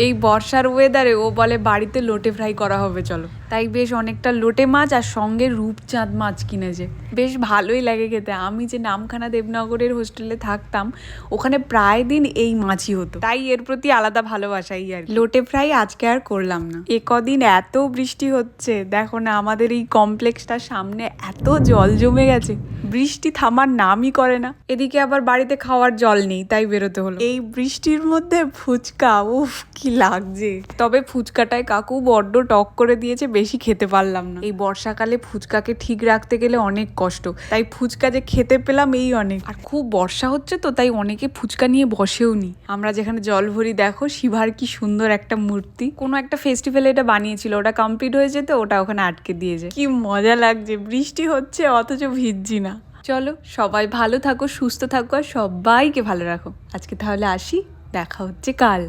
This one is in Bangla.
এই বর্ষার ওয়েদারে ও বলে বাড়িতে লোটে ফ্রাই করা হবে চলো, তাই বেশ অনেকটা লোটে মাছ আর সঙ্গে রূপচাঁদ মাছ কিনেছে। বেশ ভালোই লাগে খেতে। আমি যে নামখানা দেবনগরের হোস্টেলে থাকতাম ওখানে প্রায় দিন এই মাছই হতো, তাই এর প্রতি আলাদা ভালোবাসাই আর কি। লোটে ফ্রাই আজকে আর করলাম না। এ কদিন এত বৃষ্টি হচ্ছে, দেখো না আমাদের এই কমপ্লেক্সটার সামনে এত জল জমে গেছে, বৃষ্টি থামার নামই করে না। এদিকে আবার বাড়িতে খাওয়ার জল নেই, তাই বেরোতে হলো। এই বৃষ্টির মধ্যে ফুচকা, উফ কি লাগছে। তবে ফুচকাটায় কাকু বড্ড টক করে দিয়েছে, বেশি খেতে পারলাম না। এই বর্ষাকালে ফুচকাকে ঠিক রাখতে গেলে অনেক কষ্ট, তাই ফুচকা যে খেতে পেলাম এই অনেক। আর খুব বর্ষা হচ্ছে তো, তাই অনেকে ফুচকা নিয়ে বসেও নি। আমরা যেখানে জল ভরি, দেখো শিভার কি সুন্দর একটা মূর্তি, কোনো একটা ফেস্টিভ্যালে এটা বানিয়েছিল, ওটা কমপ্লিট হয়ে যেত, ওটা ওখানে আটকে দিয়েছে। কি মজা লাগছে, বৃষ্টি হচ্ছে অথচ ভিজছি না। চলো সবাই ভালো থাকো, সুস্থ থাকো আর সবাইকে ভালো রাখো। আজকে তাহলে আসি, দেখা হচ্ছে কাল।